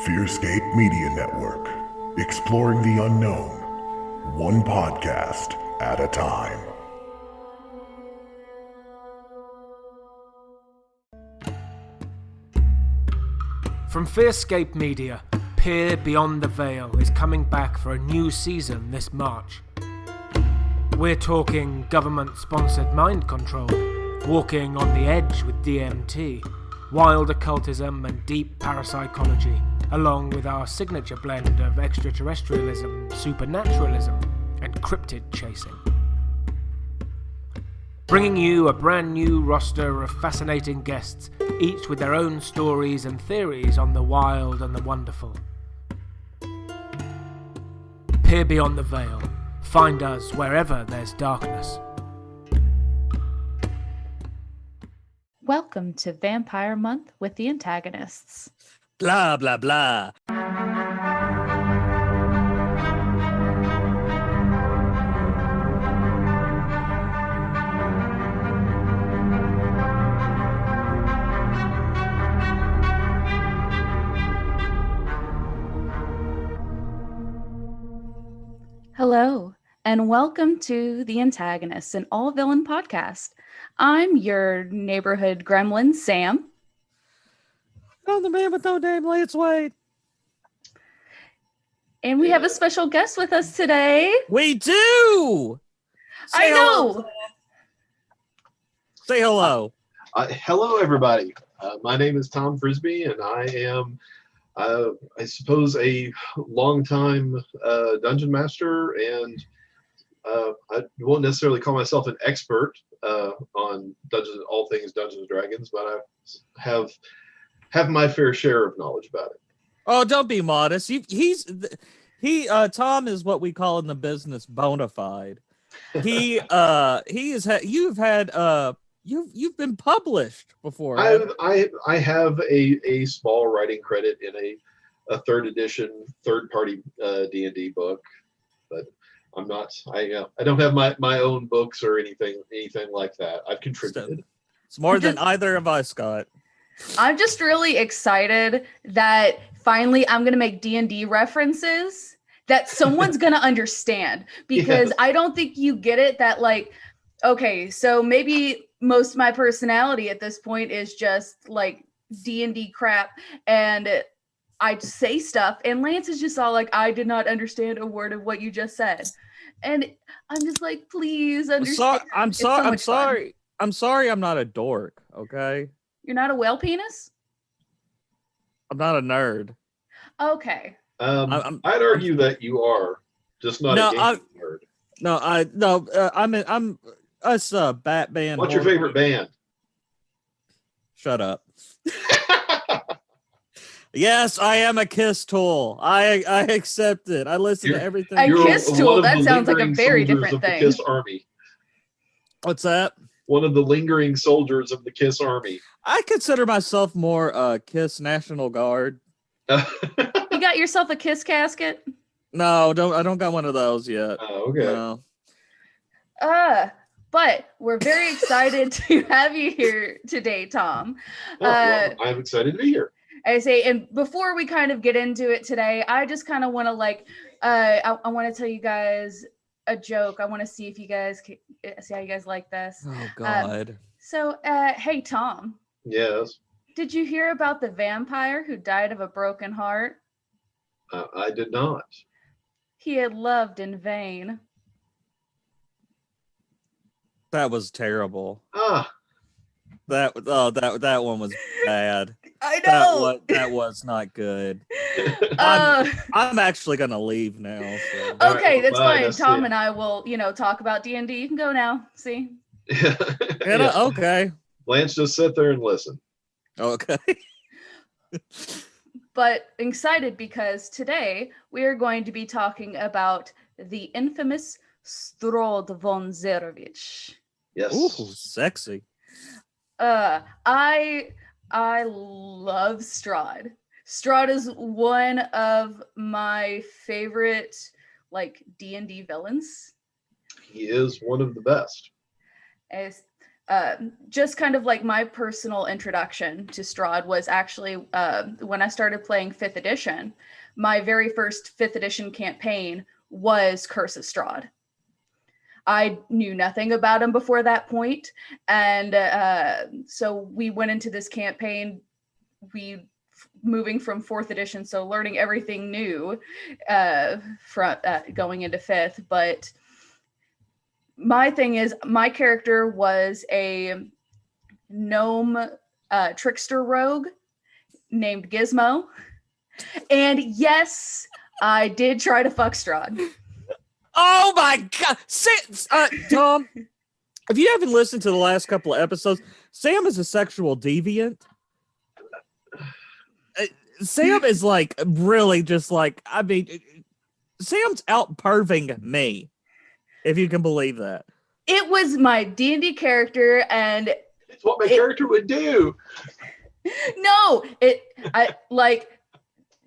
Fearscape Media Network, exploring the unknown, one podcast at a time. From Fearscape Media, Peer Beyond the Veil is coming back for a new season this March. We're talking government-sponsored mind control, walking on the edge with DMT, wild occultism and deep parapsychology, along with our signature blend of extraterrestrialism, supernaturalism, and cryptid chasing. Bringing you a brand new roster of fascinating guests, each with their own stories and theories on the wild and the wonderful. Peer Beyond the Veil. Find us wherever there's darkness. Welcome to Vampire Month with the antagonists. Blah, blah, blah. Hello, and welcome to The Antagonists, an all-villain podcast. I'm your neighborhood gremlin, Sam. I'm the man with no name, Lance Wade. And we have a special guest with us today. We do! I know! Hello. Say hello. Hello, everybody. My name is Tom Frisby, and I am, I suppose, a longtime dungeon master, and I won't necessarily call myself an expert on all things Dungeons and Dragons, but I have my fair share of knowledge about it. Oh, don't be modest. Tom is what we call in the business bona fide. You've been published before. I have a small writing credit in a third edition, third party D&D book, but I'm not. I don't have my own books or anything like that. I've contributed. It's more than either of us, Scott. I'm just really excited that finally I'm going to make D&D references that someone's going to understand, because I don't think you get it that, like, okay, so maybe most of my personality at this point is just like D&D crap, and I say stuff, and Lance is just all like, I did not understand a word of what you just said. And I'm just like, please understand. I'm sorry. I'm sorry I'm not a dork, okay? You're not a whale penis? I'm not a nerd. Okay. I'd argue that you are, just not a gaming nerd. I'm us Batman. What's your favorite band? Shut up. Yes, I am a Kiss tool. I accept it. I listen to everything. A Kiss tool? That sounds like a very different thing. Kiss Army. What's that? One of the lingering soldiers of the Kiss Army. I consider myself more Kiss National Guard. You got yourself a Kiss casket? No, I don't got one of those yet. Oh, okay. No. But we're very excited to have you here today, Tom. Well, I'm excited to be here. I say, and before we kind of get into it today, I just kind of want to I want to tell you guys a joke. I want to see if you guys see how you guys like this. Oh God. Hey Tom. Yes. Did you hear about the vampire who died of a broken heart? I did not. He had loved in vain. That was terrible. Ah. That one was bad. I know. That was not good. I'm actually gonna leave now. So. Okay, that's fine. That's Tom and I will, talk about D&D. You can go now. See? Yeah. Okay. Lance, just sit there and listen. Okay. But excited because today we are going to be talking about the infamous Strahd von Zarovich. Yes. Ooh, sexy. I love Strahd. Strahd is one of my favorite D&D villains. He is one of the best. just kind of like my personal introduction to Strahd was actually when I started playing 5th edition. My very first 5th edition campaign was Curse of Strahd. I knew nothing about him before that point, and so we went into this campaign. Moving from 4th edition, so learning everything new from going into 5th. But my thing is, my character was a gnome trickster rogue named Gizmo, and yes, I did try to fuck Strahd. Oh my god, Tom! If you haven't listened to the last couple of episodes, Sam is a sexual deviant. Sam is like really just like, I mean, Sam's out perving me, if you can believe that. It was my D&D character, and it's what my character would do. No,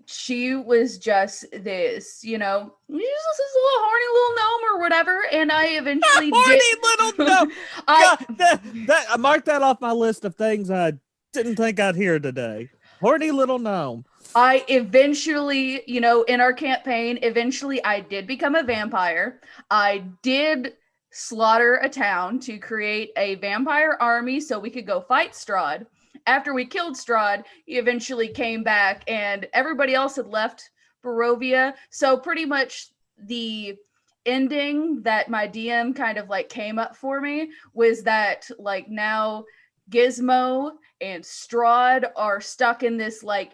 she was just this, you know, this little horny little gnome or whatever, and I eventually horny little gnome. I marked that off my list of things I didn't think I'd hear today. Horny little gnome. I eventually, you know, in our campaign, I did become a vampire. I did slaughter a town to create a vampire army so we could go fight Strahd. After we killed Strahd, he eventually came back and everybody else had left Barovia. So pretty much the ending that my DM kind of like came up for me was that like now Gizmo and Strahd are stuck in this like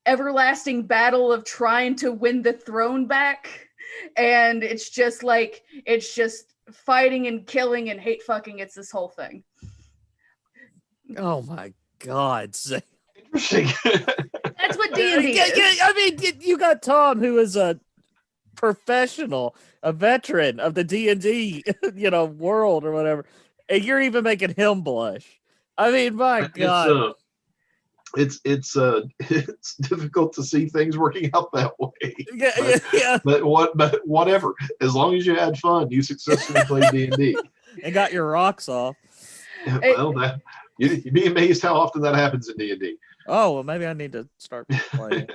everlasting battle of trying to win the throne back, and it's just fighting and killing and hate fucking. It's this whole thing. Oh my god, Interesting. That's what D&D is. I mean, you got Tom, who is a professional, a veteran of the D&D world or whatever, and you're even making him blush. I mean, my God. It's difficult to see things working out that way. Yeah. But whatever. As long as you had fun, you successfully played D&D. And got your rocks off. Well, you'd be amazed how often that happens in D&D. Oh, well, maybe I need to start playing.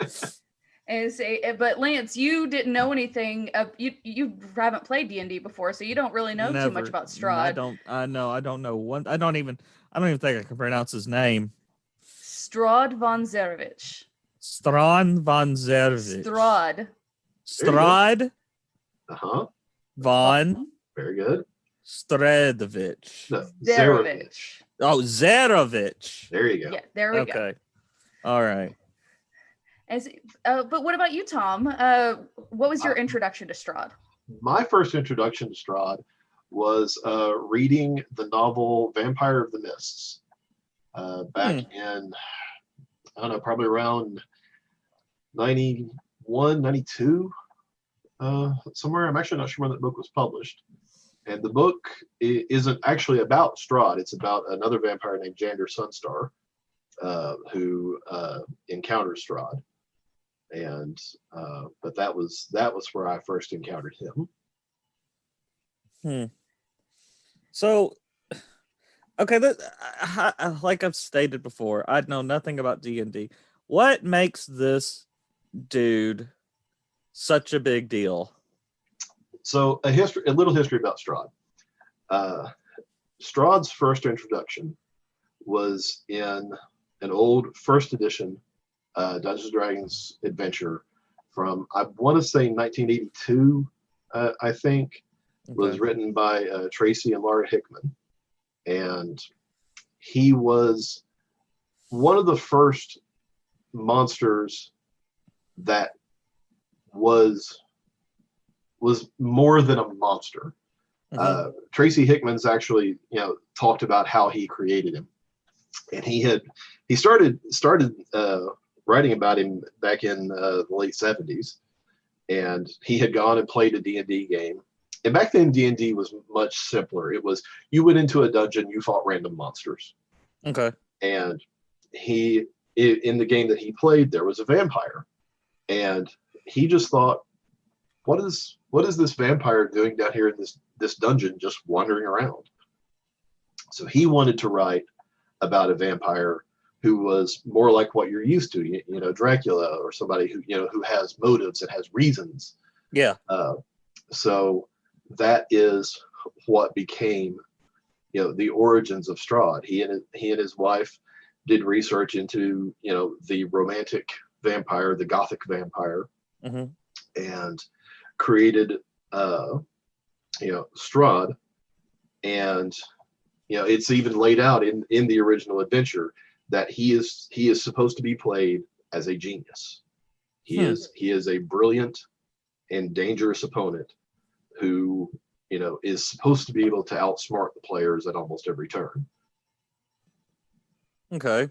But Lance, you didn't know anything. You haven't played D&D before, so you don't really know too much about Strahd. I don't know one. I don't even think I can pronounce his name. Strahd von Zarovich. Strahd von Zarovich. Strahd. Von. Very good. Stradovich. No, Zarovich. Oh, Zarovich. There you go. Yeah, there we go. Okay. All right. But what about you, Tom? What was your introduction to Strahd? My first introduction to Strahd was reading the novel Vampire of the Mists back in, I don't know, probably around 91, 92, somewhere. I'm actually not sure when that book was published. And the book isn't actually about Strahd. It's about another vampire named Jander Sunstar who encounters Strahd. And but that was where I first encountered him. So, okay, like I've stated before, I know nothing about D&D. What makes this dude such a big deal? So a little history about Strahd. Strahd's first introduction was in an old first edition Dungeons and Dragons adventure from, I want to say 1982, I think. Was written by Tracy and Laura Hickman. And he was one of the first monsters that was more than a monster. Tracy Hickman's actually, talked about how he created him. And he started writing about him back in the late 70s. And he had gone and played a D&D game. And back then, D&D was much simpler. It was, you went into a dungeon, you fought random monsters. Okay. And in the game that he played, there was a vampire. And he just thought, what is this vampire doing down here in this dungeon, just wandering around? So he wanted to write about a vampire who was more like what you're used to, Dracula, or somebody who has motives and has reasons. Yeah. So that is what became, the origins of Strahd. He and his wife did research into, the romantic vampire, the gothic vampire, and created, Strahd. And, it's even laid out in the original adventure that he is supposed to be played as a genius. He is a brilliant and dangerous opponent who, is supposed to be able to outsmart the players at almost every turn. Okay.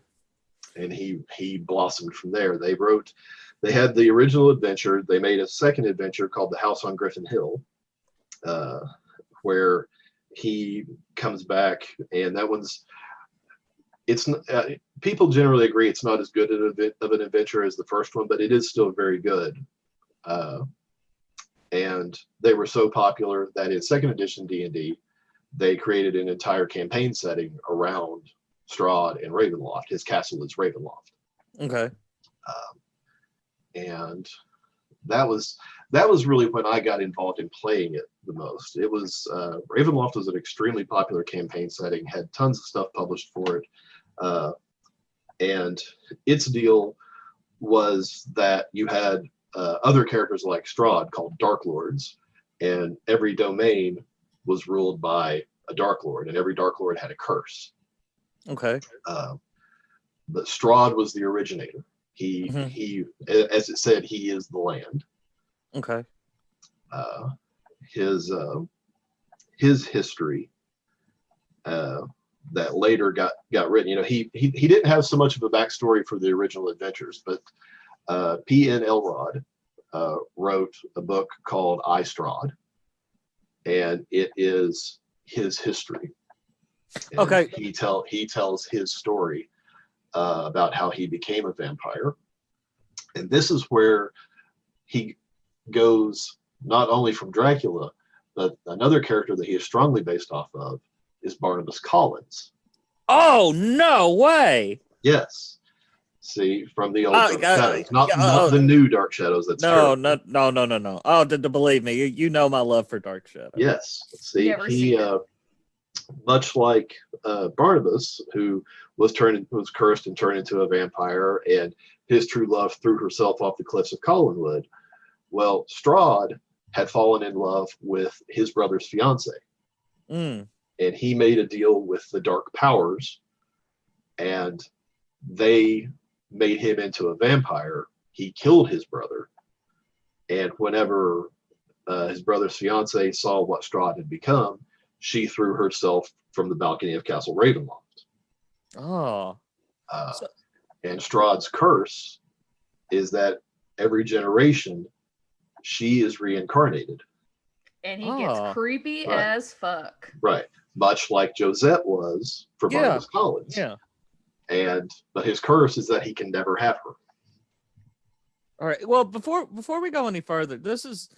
And he blossomed from there. They had the original adventure. They made a second adventure called The House on Griffin Hill, where he comes back, and that one's, people generally agree it's not as good of an adventure as the first one, but it is still very good. And they were so popular that in second edition D&D, they created an entire campaign setting around Strahd and Ravenloft. His castle is Ravenloft. Okay. And that was really when I got involved in playing it the most. It was Ravenloft was an extremely popular campaign setting, had tons of stuff published for it. And its deal was that you had other characters like Strahd called Dark Lords, and every domain was ruled by a Dark Lord, and every Dark Lord had a curse. Okay. But Strahd was the originator. He, as it said, he is the land. Okay. His history that later got written. He didn't have so much of a backstory for the original adventures, but P.N. Elrod wrote a book called I, Strahd, and it is his history. And okay. He tells his story about how he became a vampire, and this is where he goes not only from Dracula, but another character that he is strongly based off of is Barnabas Collins. Oh, no way. Yes. See, from the old Dark Shadows. Not the new Dark Shadows. That's no. Oh, believe me, you know my love for Dark Shadows. Yes. See, he much like Barnabas, who was cursed and turned into a vampire, and his true love threw herself off the cliffs of Collinwood. Well, Strahd had fallen in love with his brother's fiance. And he made a deal with the dark powers, and they made him into a vampire. He killed his brother, and whenever his brother's fiance saw what Strahd had become, she threw herself from the balcony of Castle Ravenloft. Oh. And Strahd's curse is that every generation she is reincarnated. And he gets creepy as fuck. Right. Much like Josette was for Barnabas Collins. Yeah. But his curse is that he can never have her. All right. Well, before we go any further, this is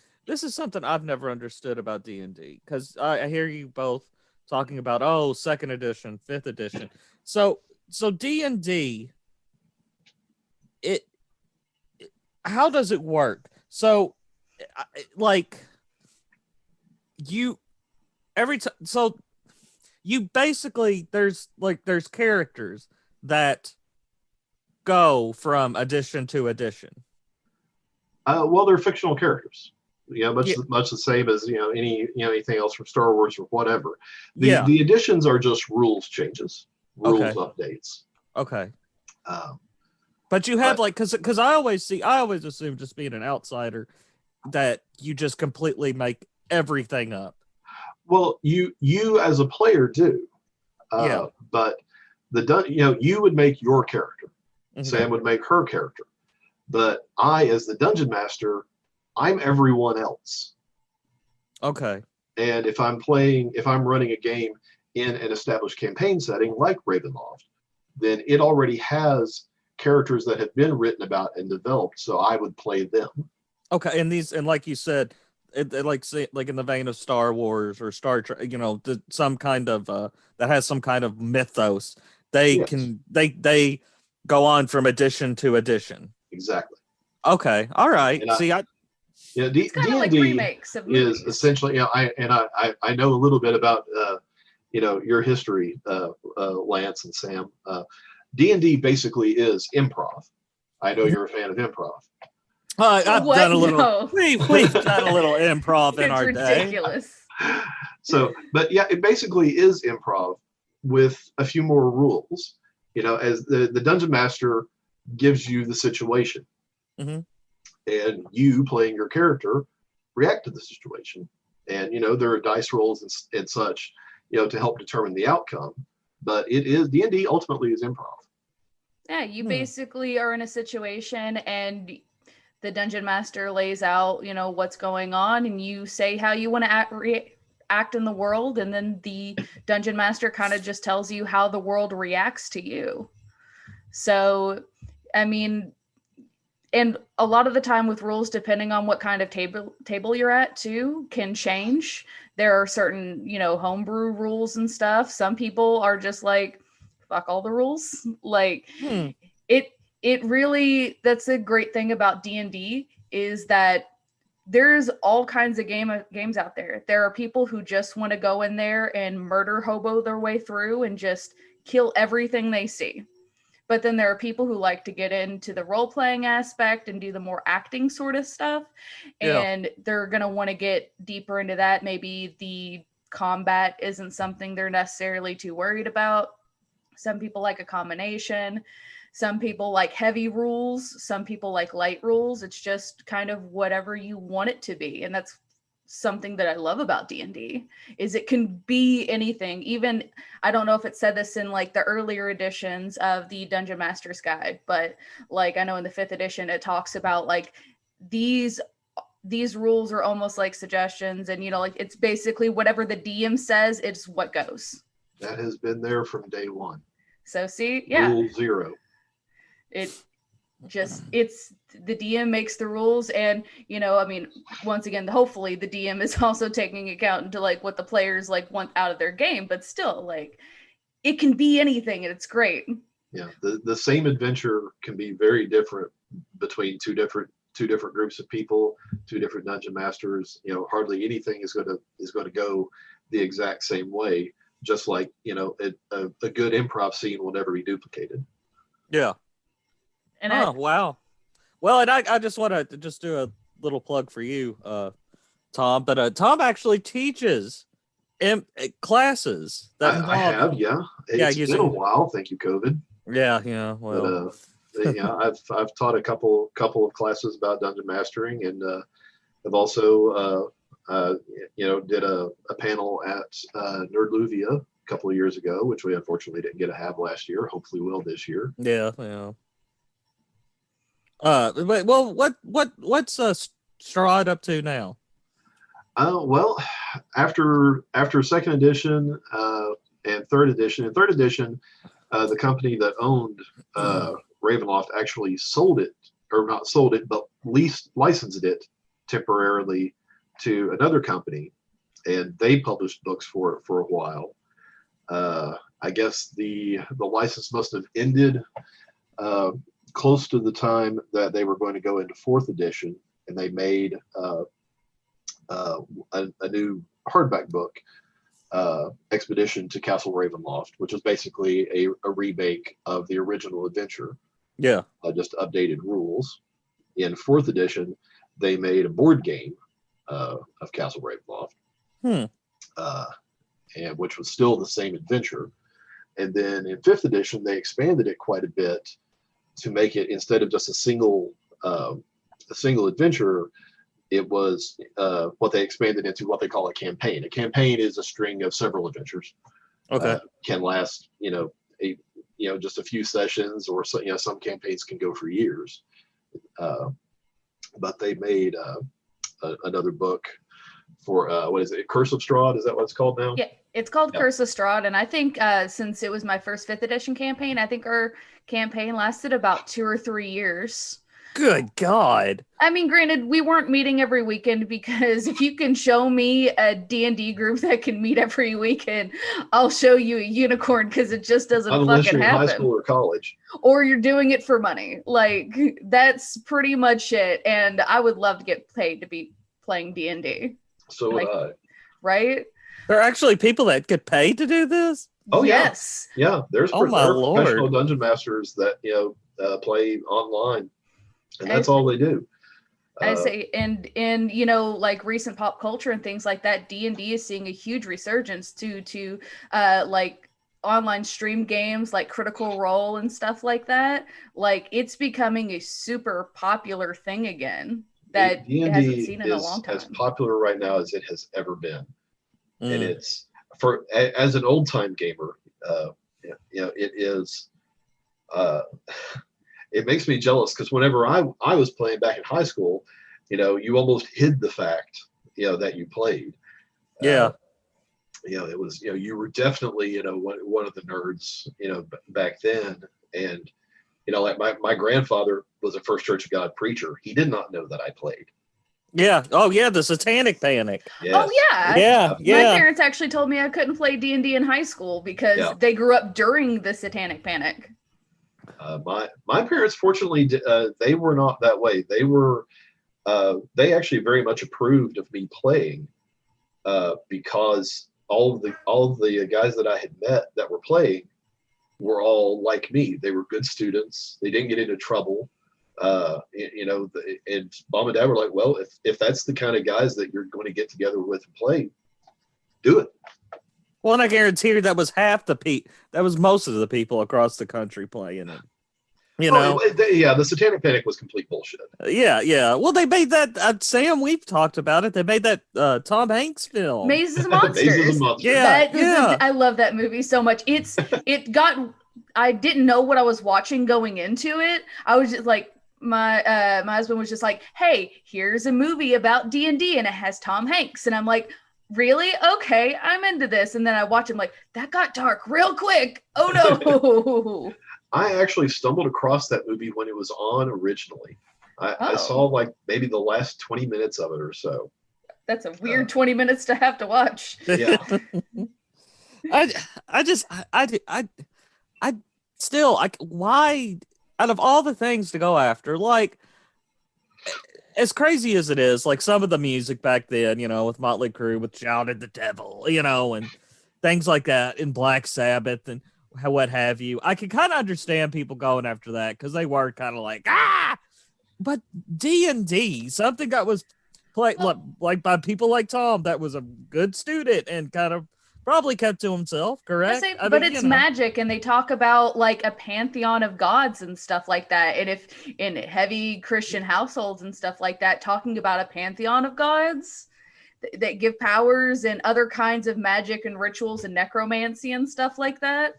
something I've never understood about D&D, because I hear you both talking about second edition, fifth edition. So D&D, how does it work? So you basically there's characters that go from edition to edition. Well, they're fictional characters. Much the same as anything else from Star Wars or whatever. The editions are just rules changes, updates. Okay. But you have because I always assume, just being an outsider, that you just completely make everything up. Well, you as a player do. But you would make your character. Mm-hmm. Sam would make her character. But I, as the dungeon master, I'm everyone else. Okay. And if I'm running a game in an established campaign setting like Ravenloft, then it already has characters that have been written about and developed, so I would play them. Okay, and like you said, like in the vein of Star Wars or Star Trek, some kind of that has some kind of mythos. They Yes. they go on from edition to edition. Exactly. Okay, all right. And See, It's kind of like D&D remakes of movies. is essentially, I know a little bit about your history, Lance and Sam. D&D basically is improv. I know you're a fan of improv. I've What? done a little. No. We've done a little improv in It's our day. ridiculous. So, but yeah, it basically is improv with a few more rules. As the dungeon master gives you the situation, Mhm. and you playing your character react to the situation. And there are dice rolls and such, to help determine the outcome. But it is D&D ultimately is improv. Yeah, you basically are in a situation and the dungeon master lays out, what's going on, and you say how you want to act in the world, and then the dungeon master kind of just tells you how the world reacts to you. So, I mean, and a lot of the time with rules, depending on what kind of table you're at too, can change. There are certain, homebrew rules and stuff. Some people are just like, fuck all the rules. Like it really, that's a great thing about D&D is that there's all kinds of games out there. There are people who just want to go in there and murder hobo their way through and just kill everything they see. But then there are people who like to get into the role-playing aspect and do the more acting sort of stuff. Yeah. And they're going to want to get deeper into that. Maybe the combat isn't something they're necessarily too worried about. Some people like a combination. Some people like heavy rules. Some people like light rules. It's just kind of whatever you want it to be. And that's something that I love about D&D is it can be anything. Even, I don't know if it said this in like the earlier editions of the Dungeon Master's Guide, but like I know in the 5th edition, it talks about like these rules are almost like suggestions, and like it's basically whatever the DM says, it's what goes. That has been there from day one. So see, yeah. Rule 0. It's the DM makes the rules, and once again, hopefully the DM is also taking account into like what the players like want out of their game, but still like it can be anything and it's great. Yeah, the same adventure can be very different between two different groups of people, two different dungeon masters. Hardly anything is going to go the exact same way. Just like a good improv scene will never be duplicated. Yeah. And wow. Well, and I just want to just do a little plug for you, Tom. But Tom actually teaches classes. That I have, yeah. It's been a while. Thank you, COVID. Yeah. Well, but, I've taught a couple of classes about dungeon mastering, and I've also did a panel at Nerdluvia a couple of years ago, which we unfortunately didn't get to have last year. Hopefully, we'll this year. Yeah. Well, what's Strahd up to now? Well, after 2nd edition and 3rd edition. In 3rd edition, the company that owned Ravenloft actually sold it, or not sold it, but licensed it temporarily to another company, and they published books for it for a while. I guess the license must have ended close to the time that they were going to go into 4th edition, and they made a new hardback book, Expedition to Castle Ravenloft, which is basically a remake of the original adventure. Yeah. Just updated rules. In 4th edition, they made a board game of Castle Ravenloft, and which was still the same adventure. And then in 5th edition, they expanded it quite a bit to make it, instead of just a single adventure, it was what they expanded into what they call a campaign. A campaign is a string of several adventures. Okay. Can last, just a few sessions, or some campaigns can go for years. But they made another book for what is it? Curse of Strahd? Is that what it's called now? Yeah, it's called Curse of Strahd, and I think since it was my first 5th edition campaign, I think our campaign lasted about 2 or 3 years. Good God. I mean, granted, we weren't meeting every weekend, because if you can show me a D&D group that can meet every weekend, I'll show you a unicorn, because it just doesn't Unless fucking you're in high happen. school or college. Or you're doing it for money. Like, that's pretty much it. And I would love to get paid to be playing D&D. So would I. Right? There are actually people that get paid to do this? Oh, yeah. Yes. Yeah, there's Oh, my there are Lord. professional dungeon masters that play online, and that's all they do. I say, and like recent pop culture and things like that, D&D is seeing a huge resurgence to like online stream games like Critical Role and stuff like that. Like, it's becoming a super popular thing again that D&D it hasn't seen in a is long time. as popular right now as it has ever been, and Mm. it's as an old time gamer, it is. It makes me jealous, because whenever I was playing back in high school, you almost hid the fact that you played. Yeah. It was you were definitely one of the nerds back then, and like my grandfather was a First Church of God preacher. He did not know that I played. Yeah. Oh, yeah. The Satanic Panic. Yes. Oh yeah. Yeah. My parents actually told me I couldn't play D&D in high school because they grew up during the Satanic Panic. My parents, fortunately, they were not that way. They were, they actually very much approved of me playing, because all of the guys that I had met that were playing were all like me. They were good students. They didn't get into trouble. And mom and dad were like, well, if that's the kind of guys that you're going to get together with and play, do it. Well, and I guarantee that was that was most of the people across the country playing it. The Satanic Panic was complete bullshit. Yeah. Well, they made that, Sam, we've talked about it. They made that Tom Hanks film. Mazes and Monsters. Mazes and Monsters. Yeah. I love that movie so much. I didn't know what I was watching going into it. I was just like, my husband was just like, hey, here's a movie about D&D and it has Tom Hanks. And I'm like, really? Okay, I'm into this. And then I watch him like, that got dark real quick. Oh no. I actually stumbled across that movie when it was on originally. I saw like maybe the last 20 minutes of it or so. That's a weird 20 minutes to have to watch. Yeah. Why, out of all the things to go after, like, as crazy as it is, like some of the music back then, with Motley Crue, with Shout at the Devil, and things like that, in Black Sabbath and what have you, I can kind of understand people going after that, because they were kind of like, but D&D, something that was played like by people like Tom, that was a good student and kind of probably kept to himself, correct? But it's magic, and they talk about like a pantheon of gods and stuff like that. And if in heavy Christian households and stuff like that, talking about a pantheon of gods that give powers and other kinds of magic and rituals and necromancy and stuff like that,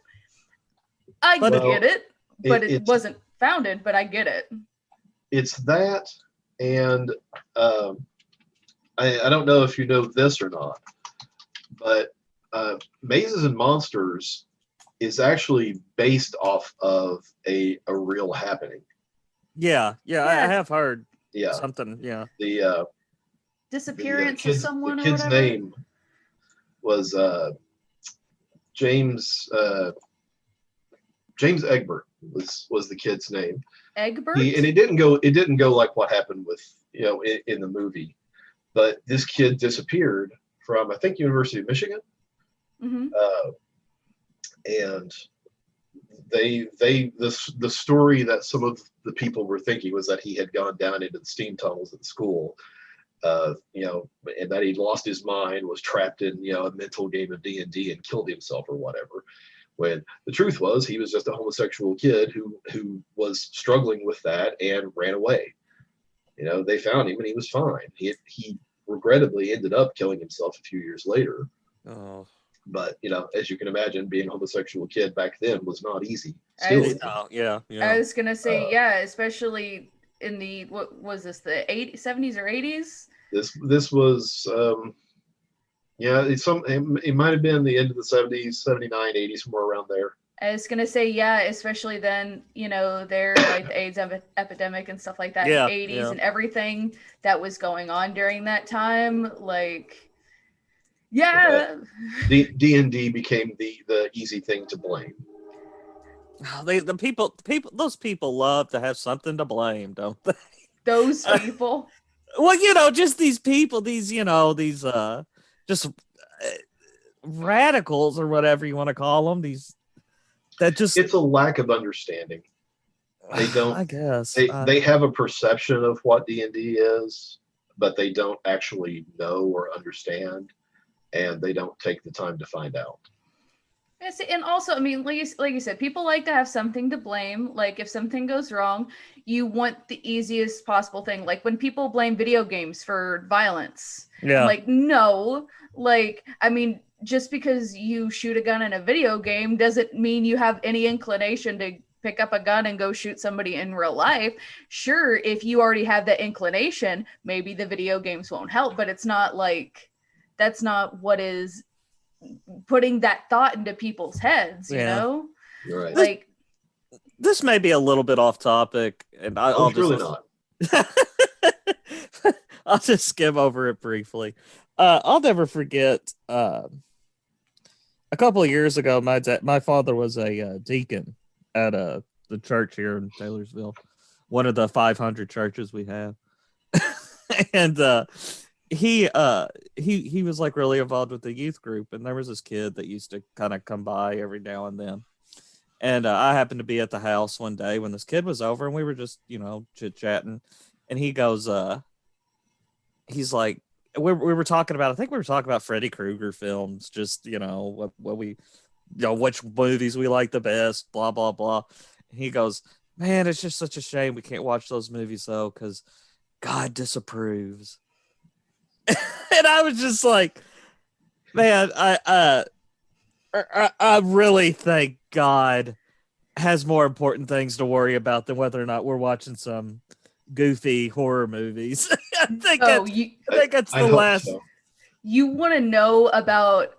I get it. But it wasn't founded, but I get it. It's that, and I don't know if you know this or not, but Mazes and Monsters is actually based off of a real happening. Yeah, I have heard something. Yeah, the disappearance of someone. The kid's name was James Egbert was the kid's name. Egbert. And it didn't go like what happened with in the movie, but this kid disappeared from, I think, University of Michigan. Mm-hmm. And the story that some of the people were thinking was that he had gone down into the steam tunnels at the school, and that he'd lost his mind, was trapped in a mental game of D&D and killed himself or whatever. When the truth was, he was just a homosexual kid who was struggling with that and ran away. They found him and he was fine. He regrettably ended up killing himself a few years later. Oh. But as you can imagine, being a homosexual kid back then was not easy. I was gonna say, especially in the, what was this, the 70s or 80s? This was it might have been the end of the 70s, 79, 80, somewhere around there. I was gonna say, yeah, especially then, there like the AIDS epidemic and stuff like that in the 80s and everything that was going on during that time. Like, yeah. D&D became the easy thing to blame. Those people love to have something to blame, don't they? Those people. Well, just these people, these just radicals or whatever you want to call them. It's a lack of understanding. They don't. I guess they have a perception of what D&D is, but they don't actually know or understand, and they don't take the time to find out. Yes, and also, I mean, like you said, people like to have something to blame. Like, if something goes wrong, you want the easiest possible thing. Like, when people blame video games for violence. Yeah. Like, no. Like, I mean, just because you shoot a gun in a video game doesn't mean you have any inclination to pick up a gun and go shoot somebody in real life. Sure, if you already have that inclination, maybe the video games won't help, but it's not like, that's not what is putting that thought into people's heads, you know? Right. Like, this may be a little bit off topic, and I'll really not. I'll just skim over it briefly. I'll never forget. A couple of years ago, my father was a deacon at the church here in Taylorsville, one of the 500 churches we have, and he was like really involved with the youth group, and there was this kid that used to kind of come by every now and then. And I happened to be at the house one day when this kid was over, and we were just, chit-chatting. And he goes, he's like, we were talking about, I think we were talking about Freddy Krueger films, just, what we, which movies we like the best, blah, blah, blah. And he goes, man, it's just such a shame we can't watch those movies, though, because God disapproves. And I was just like, man, I really think God has more important things to worry about than whether or not we're watching some goofy horror movies. I think that's the last. So. You want to know about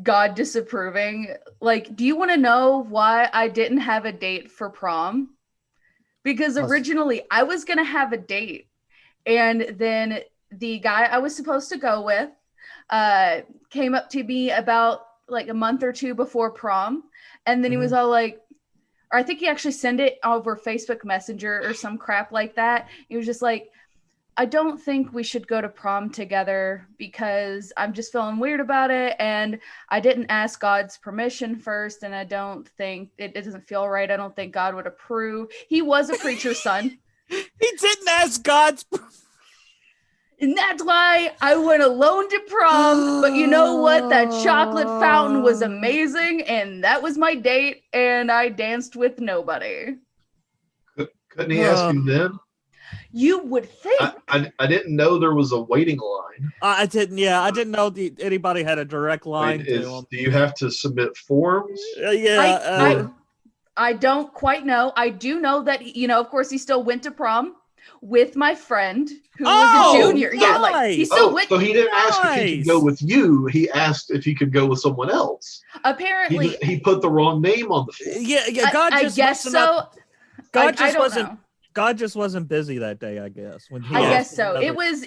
God disapproving? Like, do you want to know why I didn't have a date for prom? Because originally I was going to have a date, and then the guy I was supposed to go with came up to me about like a month or two before prom, and then he was all like, or I think he actually sent it over Facebook Messenger or some crap like that. He was just like, I don't think we should go to prom together because I'm just feeling weird about it, and I didn't ask God's permission first, and I don't think it doesn't feel right. I don't think God would approve. He was a preacher's son. He didn't ask God's permission. And that's why I went alone to prom. But you know what? That chocolate fountain was amazing. And that was my date. And I danced with nobody. Couldn't he ask him then? You would think. I didn't know there was a waiting line. I didn't know anybody had a direct line to him. Do you have to submit forms? I don't quite know. I do know that, of course, he still went to prom with my friend who was a junior. Nice. Yeah, like he still went. So he didn't ask if he could go with you. He asked if he could go with someone else. Apparently, he put the wrong name on the form. Yeah. I guess so. God just wasn't busy that day, I guess. I guess so. It was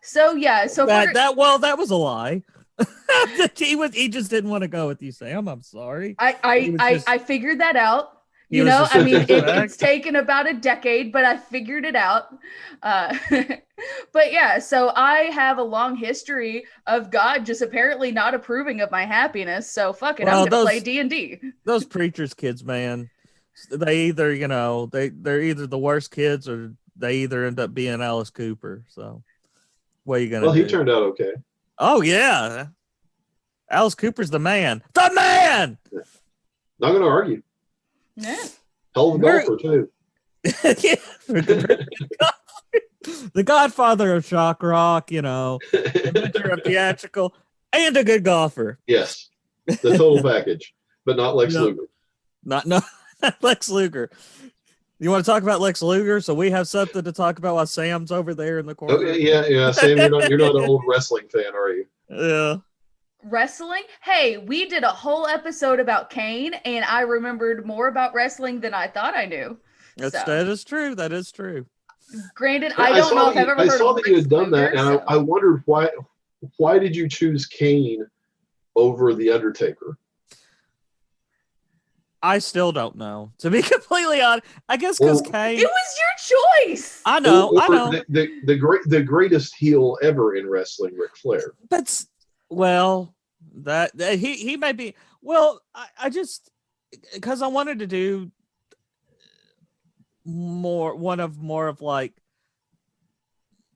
So that was a lie. He just didn't want to go with you, Sam. I'm sorry. I figured that out. It's taken about a decade, but I figured it out. But yeah, so I have a long history of God just apparently not approving of my happiness. So fuck it, I'm gonna play D&D. Those preachers' kids, man, they either they're either the worst kids or they either end up being Alice Cooper. So what are you gonna do? Well, he turned out okay. Oh yeah, Alice Cooper's the man. The man. Not gonna argue. Yeah. Hell of a golfer too. The godfather of shock rock, inventor of theatrical, and a good golfer. Yes, the total package, but not Lex Luger. Not Lex Luger. You want to talk about Lex Luger? So we have something to talk about while Sam's over there in the corner. Okay, yeah. Sam, you're not an old wrestling fan, are you? Yeah. wrestling. Hey, we did a whole episode about Kane, and I remembered more about wrestling than I thought I knew. That is true. That is true. Granted, I don't know if I've ever heard of I saw that you had done that, and I wondered why did you choose Kane over The Undertaker? I still don't know. To be completely honest, I guess because Kane. It was your choice. I know. The greatest heel ever in wrestling, Ric Flair. But that he may be. Well, I just because I wanted to do more of like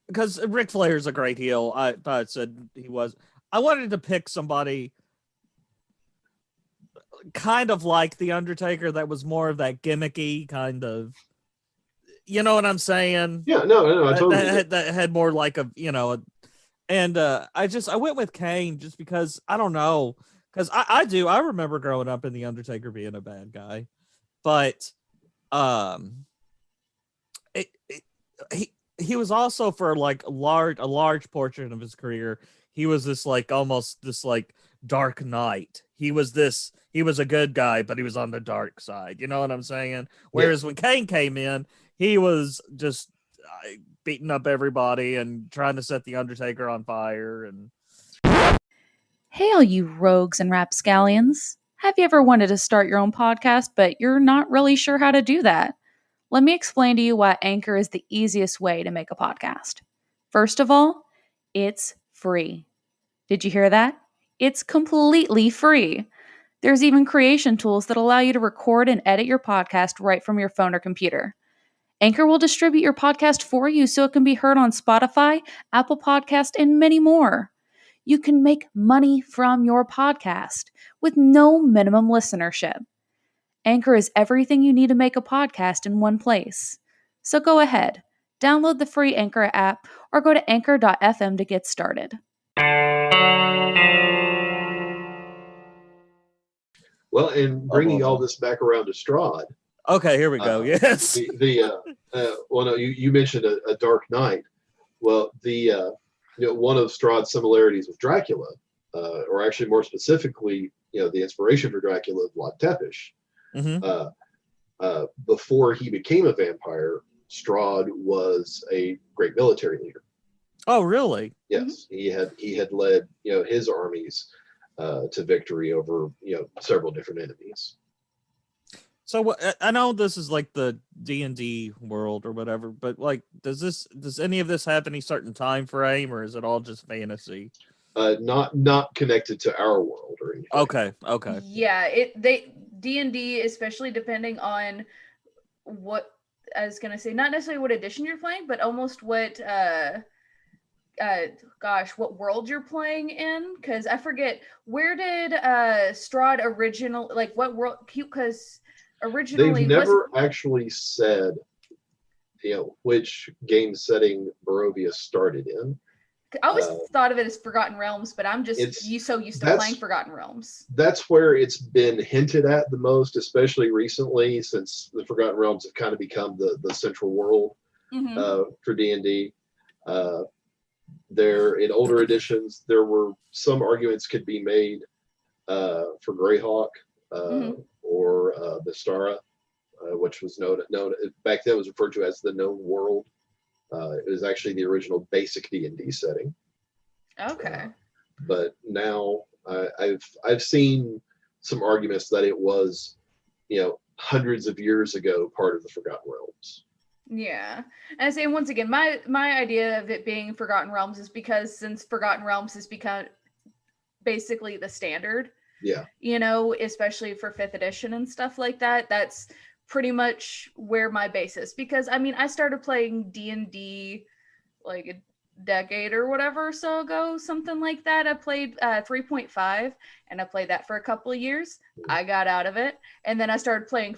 because Ric Flair is a great heel. I said he was. I wanted to pick somebody kind of like The Undertaker that was more of that gimmicky kind of, you know what I'm saying? Yeah, no, I totally that had more like a, and I went with Kane just because I don't know, because I remember growing up in The Undertaker being a bad guy, but he was also for like a large portion of his career he was this like almost this like Dark Knight. He was a good guy, but he was on the dark side. You know what I'm saying? Whereas when Kane came in, he was just beating up everybody and trying to set the Undertaker on fire. And hey, all you rogues and rapscallions. Have you ever wanted to start your own podcast, but you're not really sure how to do that? Let me explain to you why Anchor is the easiest way to make a podcast. First of all, it's free. Did you hear that? It's completely free. There's even creation tools that allow you to record and edit your podcast right from your phone or computer. Anchor will distribute your podcast for you so it can be heard on Spotify, Apple Podcast, and many more. You can make money from your podcast with no minimum listenership. Anchor is everything you need to make a podcast in one place. So go ahead, download the free Anchor app or go to anchor.fm to get started. Well, and bringing all this back around to Strahd. Okay, here we go. Yes. You mentioned a Dark Knight. Well, one of Strahd's similarities with Dracula, or actually more specifically, the inspiration for Dracula, Vlad Tepes. Mm-hmm. Before he became a vampire, Strahd was a great military leader. Oh, really? Yes, mm-hmm. He had led his armies to victory over several different enemies. So I know this is like the D&D world or whatever, but like, does any of this have any certain time frame, or is it all just fantasy? Not connected to our world or anything. Okay. Yeah, D&D, especially depending on what I was gonna say, not necessarily what edition you're playing, but almost what what world you're playing in, because I forget, where did Strahd what world, because originally they've never actually said which game setting Barovia started in. I always thought of it as Forgotten Realms, but I'm just so used to playing Forgotten Realms. That's where it's been hinted at the most, especially recently, since the Forgotten Realms have kind of become the central world for D&D. There, in older editions, there were some arguments could be made for Greyhawk or Vistara, which was known back then was referred to as the known world. It was actually the original basic D&D setting. Okay. But now I've seen some arguments that it was, hundreds of years ago, part of the Forgotten Realms. Yeah. And I say once again, my idea of it being Forgotten Realms is because since Forgotten Realms has become basically the standard. Yeah. Especially for 5th edition and stuff like that. That's pretty much where my base is, because I started playing D&D like a decade or whatever so ago, something like that. I played 3.5 and I played that for a couple of years. I got out of it, and then I started playing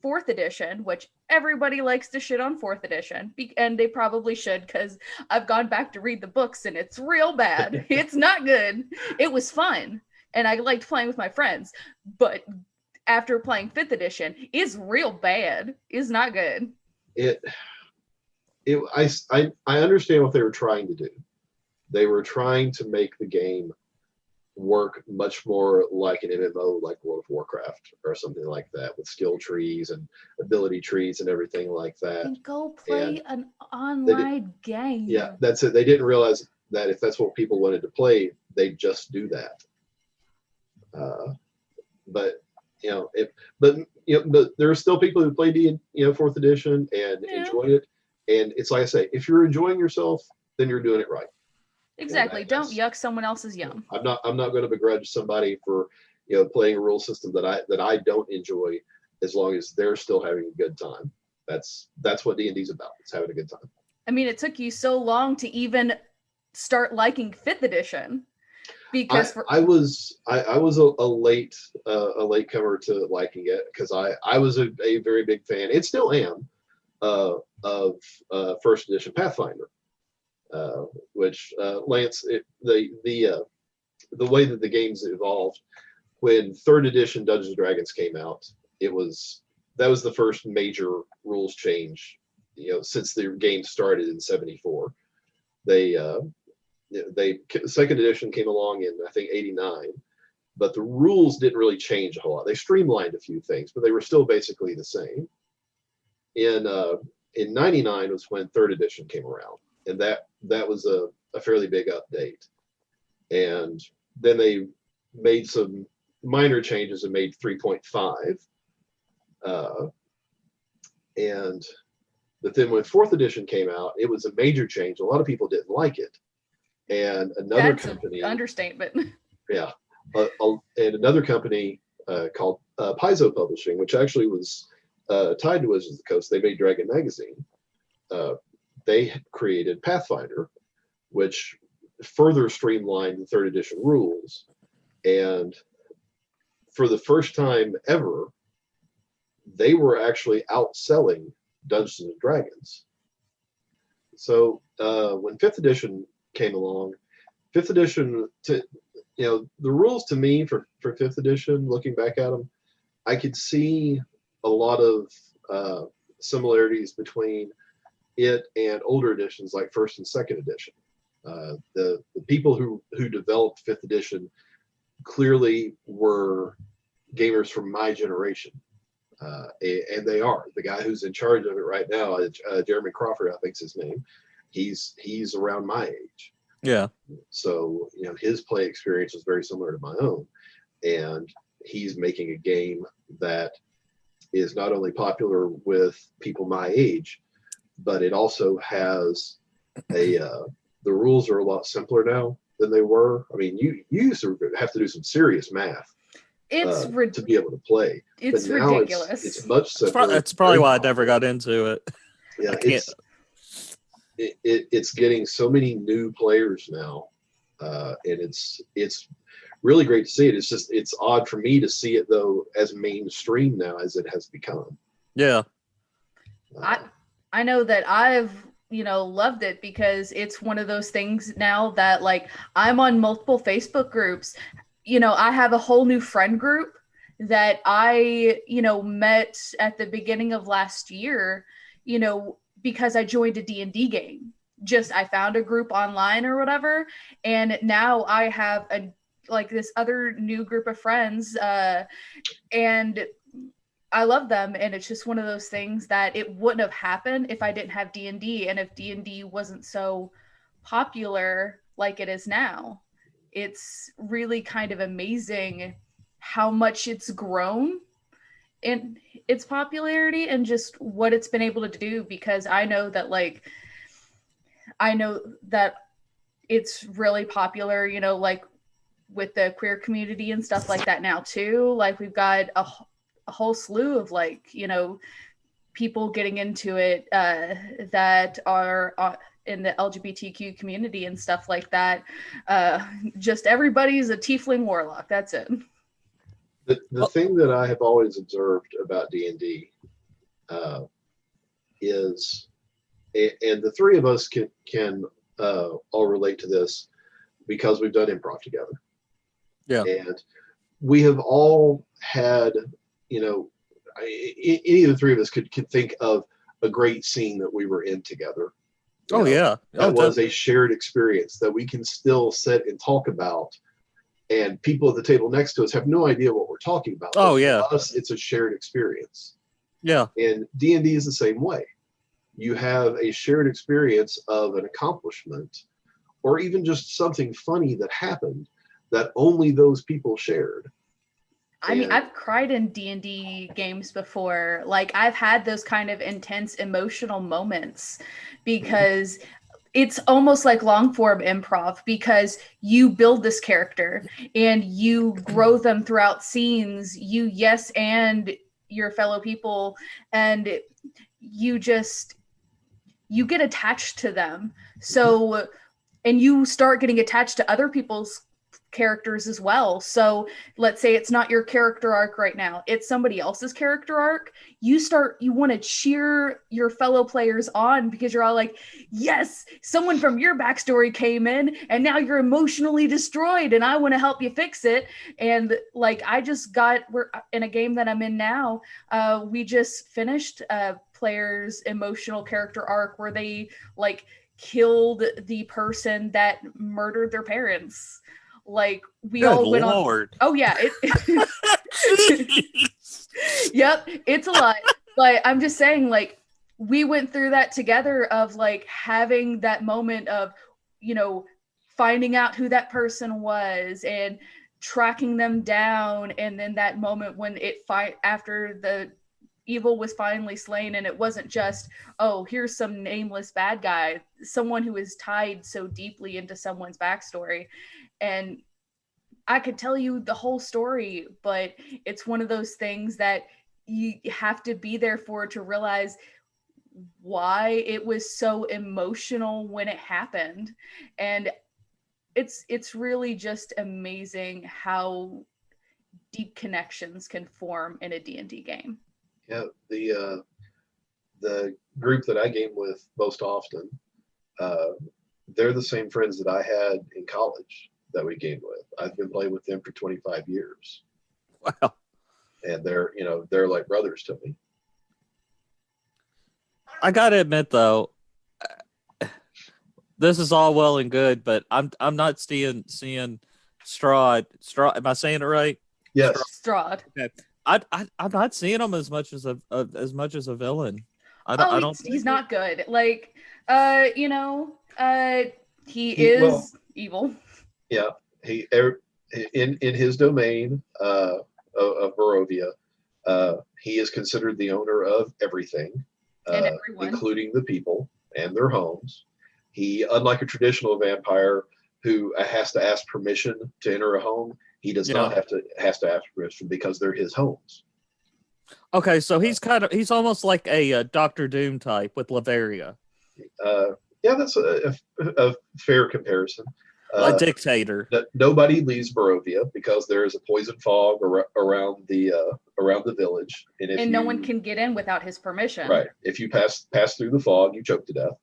4th edition, which everybody likes to shit on 4th edition, and they probably should, because I've gone back to read the books and it's real bad. It's not good. It was fun and I liked playing with my friends, but after playing 5th edition, it's real bad. It's not good. I understand what they were trying to do. They were trying to make the game work much more like an MMO, like World of Warcraft or something like that, with skill trees and ability trees and everything like that. And go play And an online game. Yeah, that's it. They didn't realize that if that's what people wanted to play, they'd just do that. But there are still people who play fourth edition and enjoy it. And it's like I say, if you're enjoying yourself, then you're doing it right. Exactly. Don't yuck someone else's yum. I'm not going to begrudge somebody for playing a rule system that I don't enjoy, as long as they're still having a good time. That's what D&D's about. It's having a good time. I mean, it took you so long to even start liking 5th edition, because I was a late comer to liking it, because I was a very big fan, and still am, of 1st edition Pathfinder, which Lance, the way that the games evolved when 3rd edition Dungeons and Dragons came out, that was the first major rules change, since the game started in '74. They 2nd edition came along in, I think, '89, but the rules didn't really change a whole lot. They streamlined a few things, but they were still basically the same. In '99 was when 3rd edition came around, and that was a fairly big update. And then they made some minor changes and made 3.5. But then when 4th edition came out, it was a major change. A lot of people didn't like it. And another company, understatement. Yeah. And another company called Paizo Publishing, which actually was tied to Wizards of the Coast. They made Dragon Magazine. They created Pathfinder, which further streamlined the 3rd edition rules. And for the first time ever, they were actually outselling Dungeons and Dragons. So when 5th edition came along, 5th edition, the rules to me for 5th edition, looking back at them, I could see a lot of similarities between it and older editions like 1st and 2nd edition. The people who developed 5th edition clearly were gamers from my generation. And they are. The guy who's in charge of it right now, Jeremy Crawford, I think's his name. He's around my age. Yeah. So his play experience is very similar to my own, and he's making a game that is not only popular with people my age, but it also has the rules are a lot simpler now than they were. I mean, you used to have to do some serious math. To be able to play. It's ridiculous. It's much simpler. That's probably why I never got into it. Yeah, it's getting so many new players now, and it's really great to see it. It's odd for me to see it though as mainstream now as it has become. Yeah, I know that I've loved it, because it's one of those things now that, like, I'm on multiple Facebook groups. I have a whole new friend group that I, met at the beginning of last year, because I joined a D&D game. I found a group online or whatever. And now I have this other new group of friends, and I love them. And it's just one of those things that it wouldn't have happened if I didn't have D&D, and if D&D wasn't so popular like it is now. It's really kind of amazing how much it's grown in its popularity and just what it's been able to do, because I know that it's really popular, with the queer community and stuff like that now too. Like, we've got a whole slew of people getting into it that are in the LGBTQ community and stuff like that. Just everybody's a tiefling warlock. That's it. The thing that I have always observed about D&D is, and the three of us can all relate to this because we've done improv together. Yeah. And we have all had, any of the three of us could think of a great scene that we were in together. Yeah. That was a shared experience that we can still sit and talk about and people at the table next to us have no idea what we're talking about. Oh, but yeah. For us, it's a shared experience. Yeah. And D&D is the same way. You have a shared experience of an accomplishment, or even just something funny that happened that only those people shared. I mean, I've cried in D&D games before. Like, I've had those kind of intense emotional moments because it's almost like long form improv, because you build this character and you grow them throughout scenes, and your fellow people, and you get attached to them. So, and you start getting attached to other people's characters as well. So let's say it's not your character arc right now, it's somebody else's character arc. You want to cheer your fellow players on because you're all like, yes, someone from your backstory came in and now you're emotionally destroyed and I want to help you fix it. And like, we're in a game that I'm in now. We just finished a player's emotional character arc where they like killed the person that murdered their parents. Like, we Good all went Lord. on. Oh yeah. Yep. It's a lot. But I'm just saying, like, we went through that together of like having that moment of, finding out who that person was and tracking them down. And then that moment when after the evil was finally slain, and it wasn't just, oh, here's some nameless bad guy, someone who is tied so deeply into someone's backstory. And I could tell you the whole story, but it's one of those things that you have to be there for to realize why it was so emotional when it happened. And it's really just amazing how deep connections can form in a D&D game. Yeah, the group that I game with most often, they're the same friends that I had in college that we gamed with. I've been playing with them for 25 years. Wow. And they're like brothers to me. I gotta admit though, this is all well and good, but I'm not seeing Strahd. Am I saying it right? Yes. Strahd. Okay. I'm not seeing him as much as a villain. I don't. He's not good. Like, he is evil. Yeah, he in his domain of Barovia, he is considered the owner of everything, And everyone, including the people and their homes. He, unlike a traditional vampire who has to ask permission to enter a home, he does not has to ask permission because they're his homes. Okay, so he's almost like a Doctor Doom type with Lavaria. Yeah, that's a fair comparison. A dictator. Nobody leaves Barovia because there is a poison fog around the village, and no one can get in without his permission. Right. If you pass through the fog, you choke to death.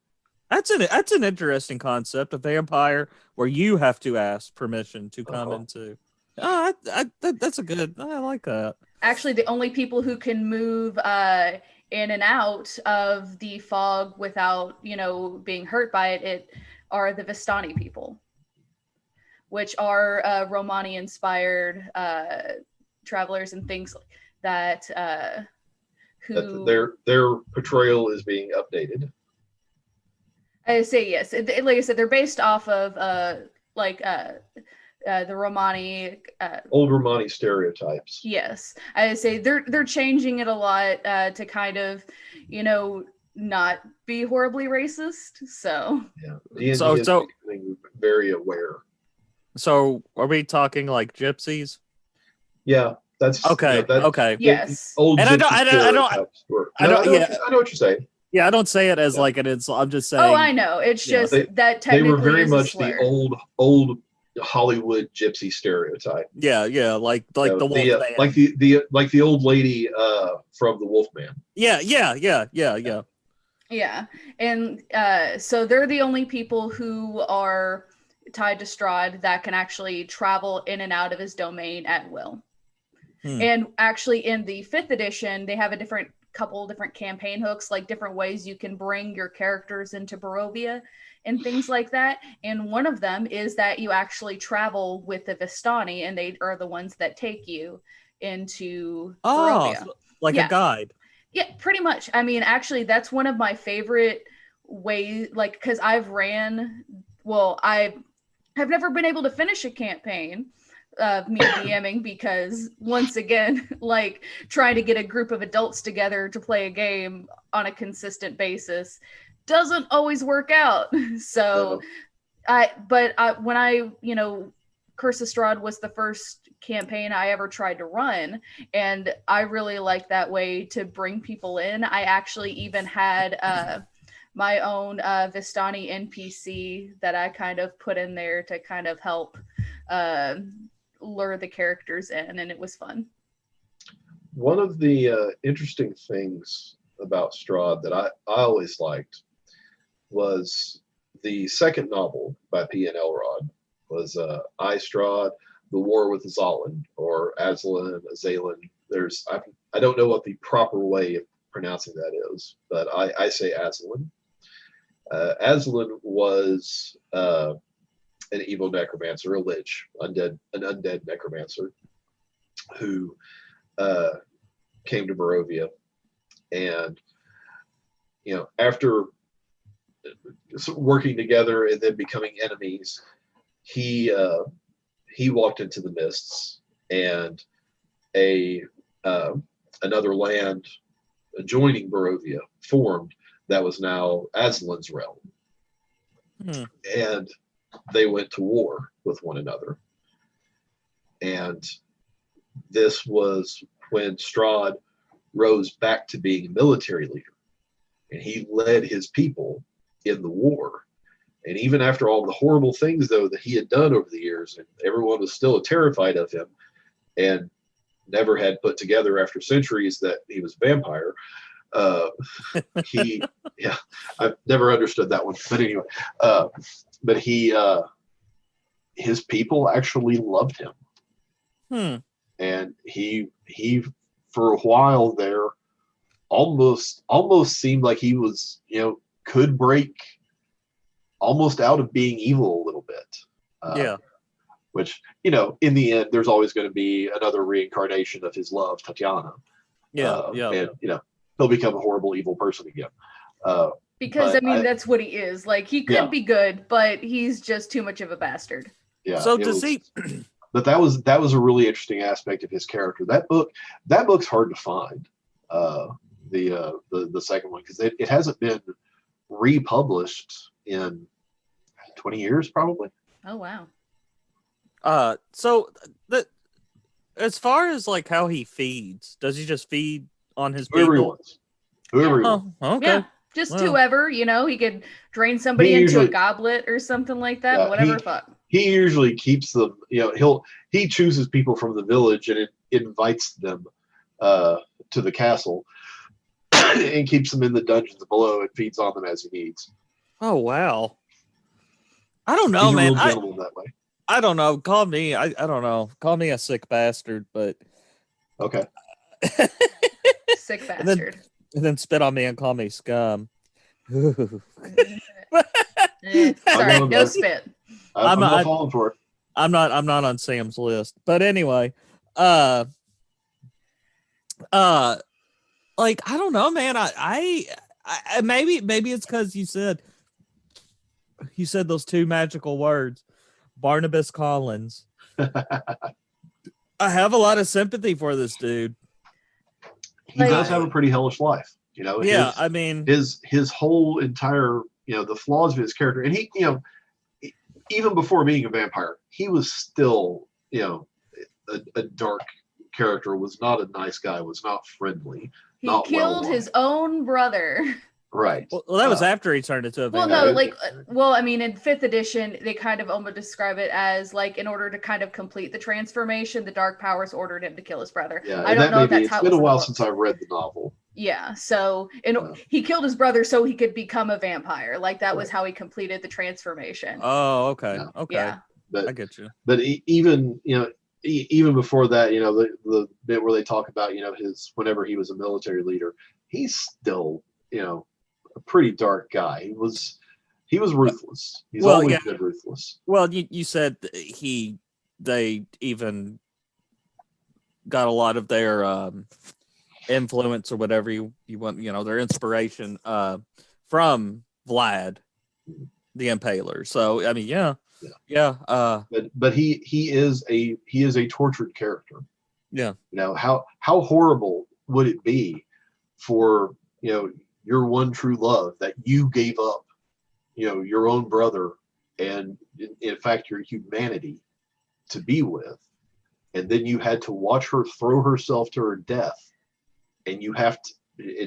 That's an interesting concept, a vampire where you have to ask permission to come into. Oh, that's a good. I like that. Actually, the only people who can move in and out of the fog without, being hurt by it are the Vistani people, which are Romani-inspired travelers and things like that. Who their portrayal is being updated. I say yes. Like I said, they're based off of the Romani, old Romani stereotypes. Yes, I say they're changing it a lot to kind of, not be horribly racist. So yeah, D&D so is becoming very aware. So are we talking like gypsies? Yeah, that's okay. Okay. Yes. Old and I know what you're saying. Yeah, I don't say it as like an insult. I'm just saying. Oh, I know. It's just that technically they were very much the old Hollywood gypsy stereotype. Yeah, like the Wolfman. Like the old lady from the Wolfman. Yeah. Yeah, and so they're the only people who are tied to Strahd that can actually travel in and out of his domain at will. And actually, in the 5th edition, they have a different couple different campaign hooks, like different ways you can bring your characters into Barovia and things like that. And one of them is that you actually travel with the Vistani, and they are the ones that take you into Barovia. Like a guide. Yeah, pretty much. I mean, actually, that's one of my favorite ways, like, because I've never been able to finish a campaign of me DMing because, once again, like, trying to get a group of adults together to play a game on a consistent basis doesn't always work out. So, when I, Curse of Strahd was the first campaign I ever tried to run, and I really like that way to bring people in. I actually even had my own Vistani NPC that I kind of put in there to kind of help lure the characters in, and it was fun. One of the interesting things about Strahd that I always liked was the second novel by P.N. Elrod was I, Strahd, The War with Azalin, or Azalin, Azalin. I don't know what the proper way of pronouncing that is, but I say Azalin. Azalin was an evil necromancer, a lich, an undead necromancer, who came to Barovia, and after working together and then becoming enemies, he walked into the mists, and another land adjoining Barovia formed that was now Aslan's realm. And they went to war with one another. And this was when Strahd rose back to being a military leader. And he led his people in the war. And even after all the horrible things, though, that he had done over the years, and everyone was still terrified of him and never had put together after centuries that he was a vampire, I've never understood that one. But anyway, his people actually loved him. And he for a while there almost seemed like he was, could break almost out of being evil a little bit. Which, in the end, there's always going to be another reincarnation of his love, Tatiana. And, he'll become a horrible, evil person again. Because, that's what he is. Like, he could be good, but he's just too much of a bastard. Yeah. So does he... But that was a really interesting aspect of his character. That book's hard to find. The second one, because it hasn't been republished in 20 years, probably. Oh wow. So as far as like how he feeds, does he just feed on his whoever people? Whoever he wants. Okay. Yeah, just whoever, he could drain somebody into a goblet or something like that. Yeah, whatever fuck. He usually keeps them, he chooses people from the village and invites them to the castle and keeps them in the dungeons below and feeds on them as he needs. Oh wow. I don't know, He's man. a real gentleman that way. I don't know. Call me. I don't know. Call me a sick bastard, but okay. Sick bastard. And then spit on me and call me scum. Sorry, no spit. I'm not falling for it. I'm not on Sam's list. But anyway, like I don't know, man. I maybe it's because you said those two magical words, Barnabas Collins. I have a lot of sympathy for this dude. He does have a pretty hellish life, his whole entire, the flaws of his character, and he, even before being a vampire, he was still, a dark character, was not a nice guy, was not friendly. He killed his own brother. Right. Well, that was after he turned into a vampire. In 5th edition, they kind of almost describe it as like, in order to kind of complete the transformation, the Dark Powers ordered him to kill his brother. Yeah, I don't know if that's how it's been a while since I've read the novel. Yeah, so he killed his brother so he could become a vampire. Like that was how he completed the transformation. Oh, okay. Yeah. Okay. Yeah. I get you. But even before that, the bit where they talk about, whenever he was a military leader, he's still, a pretty dark guy. He was ruthless. He's always been ruthless. Well, you said they even got a lot of their influence or whatever you want, their inspiration from Vlad the Impaler. So I mean, yeah. But he is a tortured character. Yeah. How horrible would it be for your one true love that you gave up, your own brother and in fact your humanity to be with, and then you had to watch her throw herself to her death, and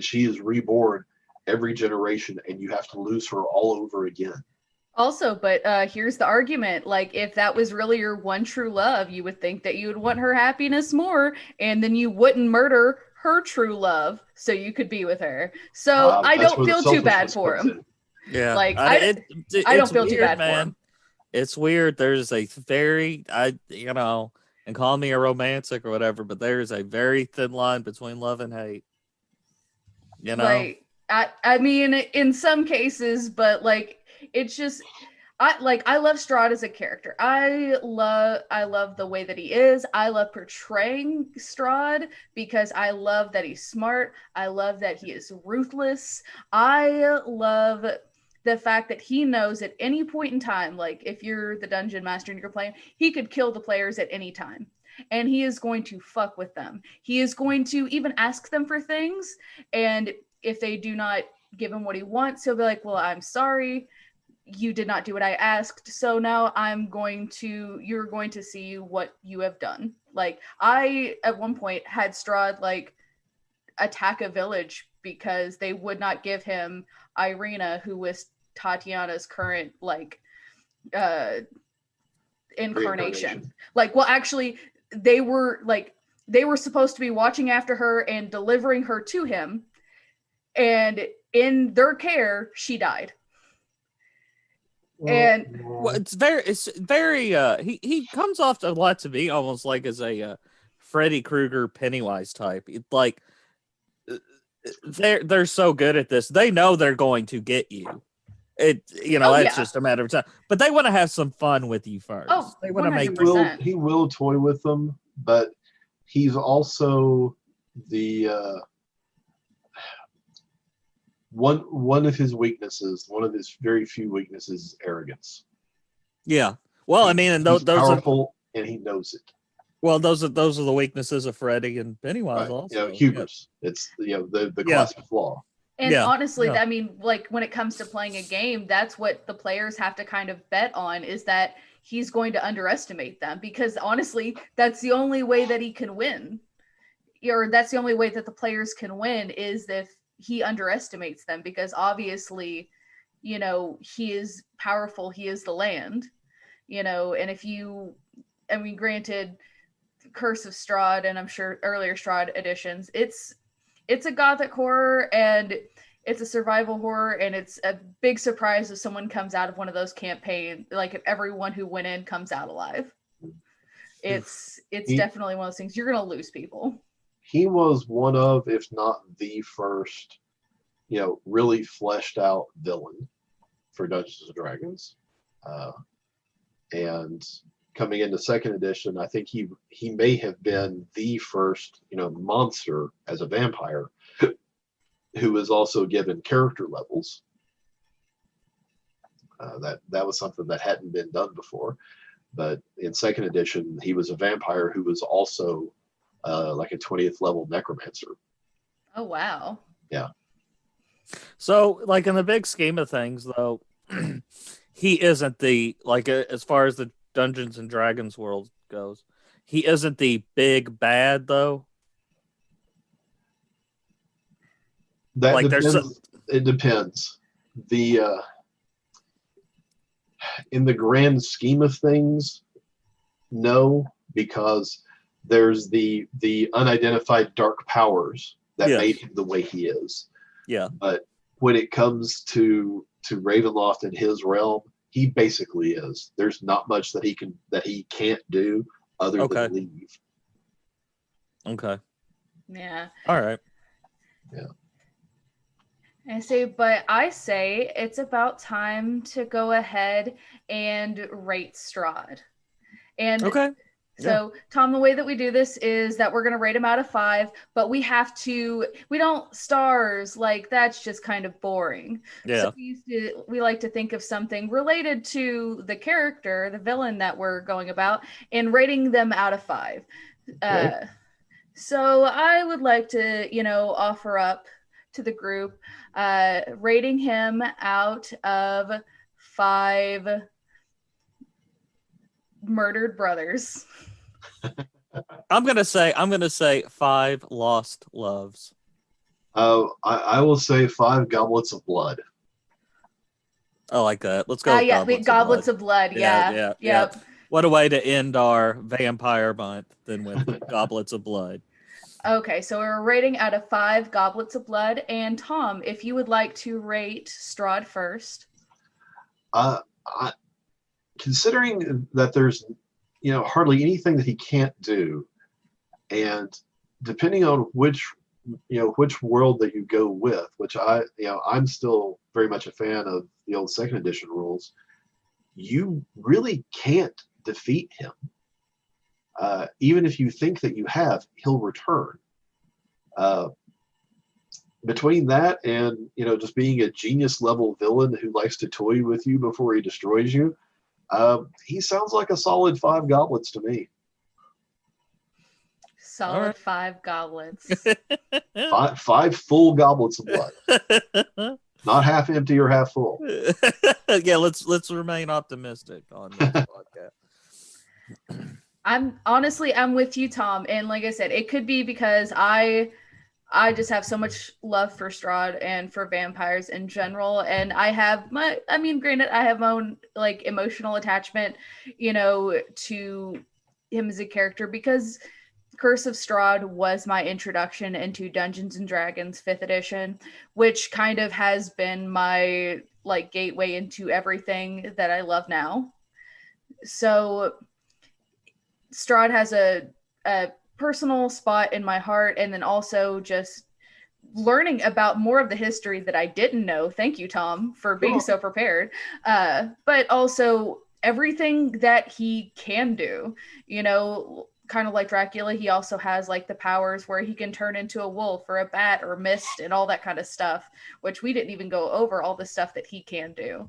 she is reborn every generation, and you have to lose her all over again. Also, but here's the argument. Like, if that was really your one true love, you would think that you would want her happiness more, and then you wouldn't murder her true love so you could be with her. So I don't feel too bad for him. Yeah. Like, I don't feel too bad for him. It's weird. There's a very, and call me a romantic or whatever, but there's a very thin line between love and hate. Like, I mean, in some cases, but like, it's just, I love Strahd as a character. I love the way that he is. I love portraying Strahd because I love that he's smart. I love that he is ruthless. I love the fact that he knows at any point in time, like if you're the dungeon master and you're playing, he could kill the players at any time. And he is going to fuck with them. He is going to even ask them for things. And if they do not give him what he wants, he'll be like, well, I'm sorry. You did not do what I asked. So now you're going to see what you have done. Like, I, at one point, had Strahd, like, attack a village because they would not give him Irina, who was Tatiana's current, like, incarnation. Like, well, actually, they were supposed to be watching after her and delivering her to him. And in their care, she died. And it's very he comes off a lot to me almost like as a Freddy Krueger Pennywise type. It's like they're so good at this. They know they're going to get you. It's just a matter of time. But they want to have some fun with you first. Oh, they want to make he will toy with them, but he's also the one of his weaknesses, one of his very few weaknesses, is arrogance. Yeah. Well, I mean, and those powerful, and he knows it. Well, those are the weaknesses of Freddy and Pennywise. Right. Also, hubris. Yeah. It's the classic flaw. And honestly, I mean, like when it comes to playing a game, that's what the players have to kind of bet on, is that he's going to underestimate them, because honestly, that's the only way that he can win. Or that's the only way that the players can win, is if he underestimates them, because obviously, he is powerful. He is the land, and granted, Curse of Strahd, and I'm sure earlier Strahd editions, it's a gothic horror and it's a survival horror, and it's a big surprise if someone comes out of one of those campaigns, like if everyone who went in comes out alive. It's definitely one of those things. You're going to lose people. He was one of, if not the first, really fleshed out villain for Dungeons and Dragons. And coming into second edition, I think he may have been the first, monster as a vampire who was also given character levels. That was something that hadn't been done before. But in second edition, he was a vampire who was also like a 20th level necromancer. Oh, wow. Yeah. So, like, in the big scheme of things, though, he isn't as far as the Dungeons and Dragons world goes, he isn't the big bad, though. It depends. In the grand scheme of things, no, because there's the unidentified dark powers that made him the way he is. Yeah. But when it comes to Ravenloft and his realm, he basically is. There's not much that he can't do other than leave. Okay. Yeah. All right. Yeah. But I say it's about time to go ahead and rate Strahd. And Okay. so, Tom, the way that we do this is that we're going to rate him out of 5, but we don't stars, like that's just kind of boring. Yeah. So we like to think of something related to the character, the villain that we're going about, and rating them out of 5. Okay. So I would like to, offer up to the group, rating him out of 5 murdered brothers. I'm gonna say 5 lost loves. I will say 5 goblets of blood. I like that. Let's go. With Goblets of blood. Yeah. Yep. What a way to end our vampire month than with goblets of blood. Okay, so we're rating out of 5 goblets of blood. And Tom, if you would like to rate Strahd first. Considering that there's hardly anything that he can't do, and depending on which world that you go with, which I'm still very much a fan of the old 2nd edition rules, you really can't defeat him. Even if you think that you have, he'll return. Between that and just being a genius level villain who likes to toy with you before he destroys you, he sounds like a solid 5 goblets to me. Solid right. 5 goblets. 5 full goblets of blood. Not half empty or half full. Yeah, let's remain optimistic on this podcast. I'm with you, Tom. And like I said, it could be because I just have so much love for Strahd and for vampires in general. And granted, I have my own like emotional attachment, to him as a character, because Curse of Strahd was my introduction into Dungeons and Dragons 5th edition, which kind of has been my like gateway into everything that I love now. So Strahd has a personal spot in my heart, and then also just learning about more of the history that I didn't know. Thank you, Tom, for being so prepared. But also everything that he can do, kind of like Dracula, he also has like the powers where he can turn into a wolf or a bat or mist and all that kind of stuff, which we didn't even go over all the stuff that he can do.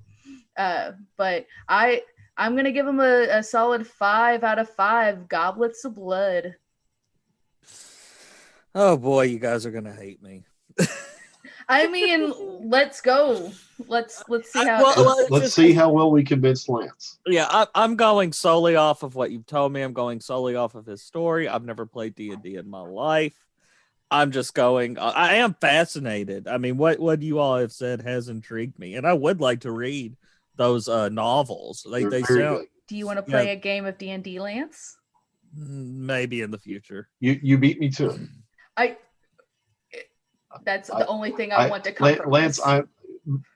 But I'm going to give him a solid 5 out of 5 goblets of blood. Oh boy, you guys are going to hate me. Let's go. Let's see how let's see how well we convince Lance. Yeah, I'm going solely off of what you've told me. I'm going solely off of his story. I've never played D&D in my life. I'm just going. I am fascinated. I mean, what you all have said has intrigued me, and I would like to read those novels. They sound. Good. Do you want to play a game of D&D, Lance? Maybe in the future. You beat me to it. That's the only thing I want to comfort. Lance, I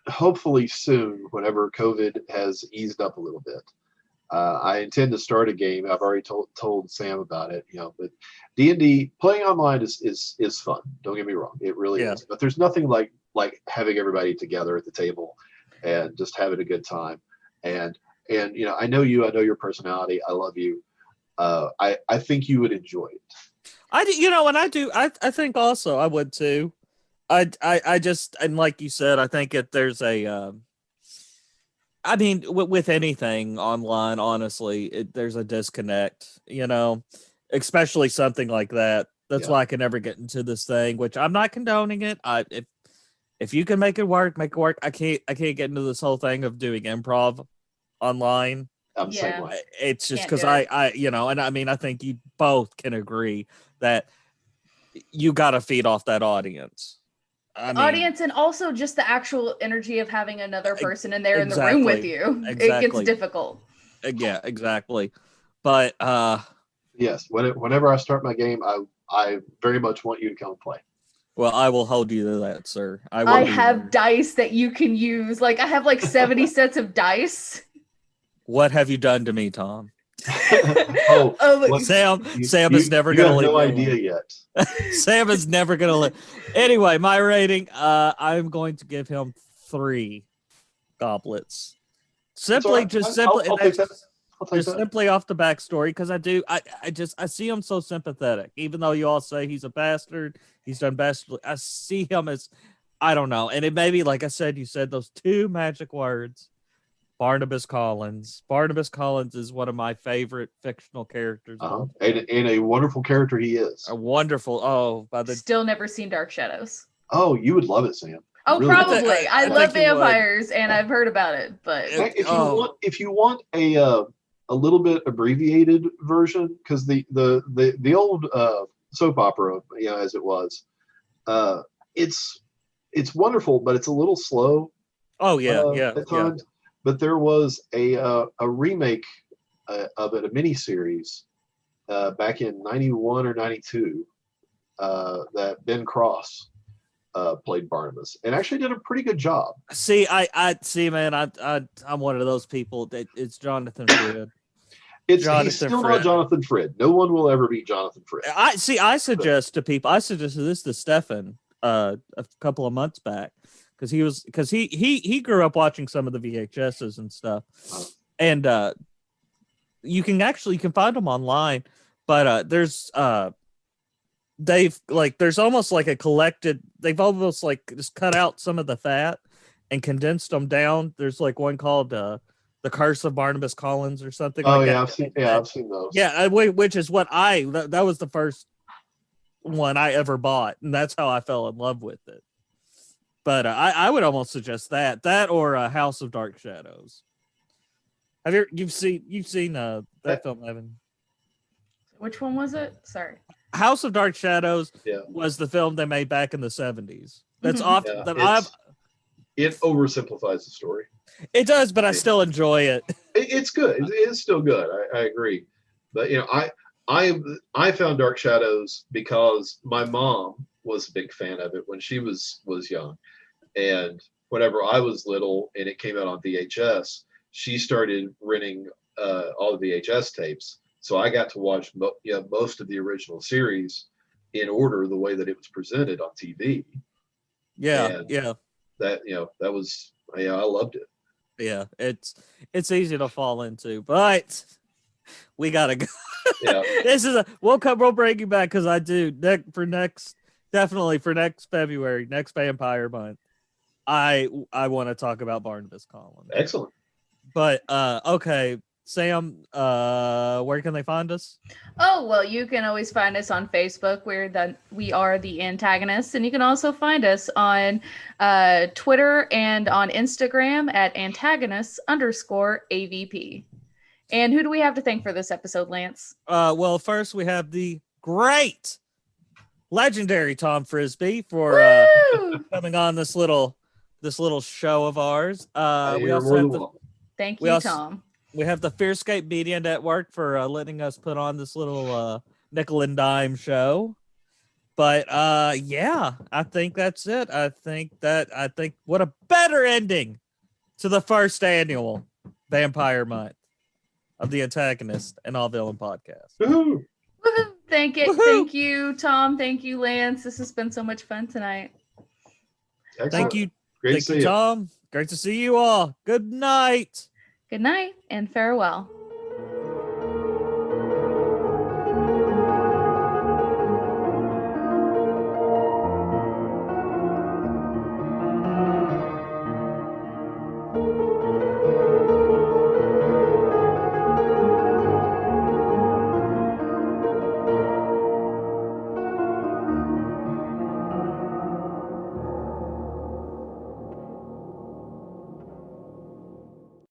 hopefully soon, whenever COVID has eased up a little bit, I intend to start a game. I've already told Sam about it, but D&D playing online is fun. Don't get me wrong, it really is. But there's nothing like having everybody together at the table and just having a good time. And I know you. I know your personality. I love you. I think you would enjoy it. I think also I would too. I just, and like you said, I think there's a, with anything online, honestly, there's a disconnect, especially something like that. That's why I can never get into this thing, which I'm not condoning it. If you can make it work, make it work. I can't get into this whole thing of doing improv online. I'm saying it's just because I I think you both can agree that you got to feed off that audience. Audience, and also just the actual energy of having another person in there in the room with you. It gets difficult. Yeah, exactly. But yes, whenever I start my game, I very much want you to come play. Well, I will hold you to that, sir. I have dice that you can use. Like I have 70 sets of dice. What have you done to me, Tom? Oh, Oh, what- Sam you- is never going to leave. You have no me alone. idea yet. Sam is never going to live. Anyway, my rating, I'm going to give him 3 goblets. Simply, It's all right. just simply, I'll take that. I'll take just that. simply off the backstory, because I see him so sympathetic. Even though you all say he's a bastard, he's done bastardly. I see him as, I don't know, and it may be like I said. You said those 2 magic words, Barnabas Collins. Barnabas Collins is one of my favorite fictional characters. And a wonderful character he is. A wonderful. Still never seen Dark Shadows. Oh, you would love it, Sam. Oh, Really. probably. I I love think you would. vampires, and I've heard about it, but If you want a little bit abbreviated version, because the old soap opera, as it was, it's wonderful, but it's a little slow. Oh yeah, At times. But there was a remake of it, a miniseries, back in '91 or '92, that Ben Cross played Barnabas, and actually did a pretty good job. See, I see, man. I'm one of those people that it's Jonathan Frid. He's still not Jonathan Frid. No one will ever be Jonathan Frid. I suggest to people. I suggested this to Stefan a couple of months back because he grew up watching some of the VHSs and stuff, and you can find them online, but there's there's almost like a collected. They've almost like just cut out some of the fat and condensed them down. There's like one called The Curse of Barnabas Collins or something. Oh like yeah, that. I've seen those. Yeah, which is what that was the first one I ever bought, and that's how I fell in love with it. But I would almost suggest that or House of Dark Shadows. You've seen that film, Evan? which one was it? Sorry. House of Dark Shadows was the film they made back in the 70s. That's often it oversimplifies the story. It does, but I still enjoy it. It's good. It's still good. I agree. But I found Dark Shadows because my mom was a big fan of it when she was young, and whenever I was little and it came out on VHS, she started renting all the VHS tapes. So I got to watch most of the original series in order, the way that it was presented on TV. Yeah. That that was I loved it. Yeah, it's easy to fall into, but we gotta go. Yeah. We'll bring you back because I do next February, next Vampire Month. I want to talk about Barnabas Collins. Excellent. But okay, Sam, where can they find us? Oh, well, you can always find us on Facebook. We are the Antagonists, and you can also find us on Twitter and on Instagram at antagonists_AVP. And who do we have to thank for this episode, Lance? Well, first we have the great, legendary Tom Frisby for coming on this little show of ours. We also have Thank you, Tom. We have the Fearscape Media Network for letting us put on this little nickel and dime show. But yeah, I think that's it. I think what a better ending to the first annual Vampire Month of the Antagonist and All Villain podcast. Woohoo! Woohoo! Thank you, Tom. Thank you, Lance. This has been so much fun tonight. Excellent. Thank you. Great Thank to see you, you. Tom. Great to see you all. Good night. Good night and farewell.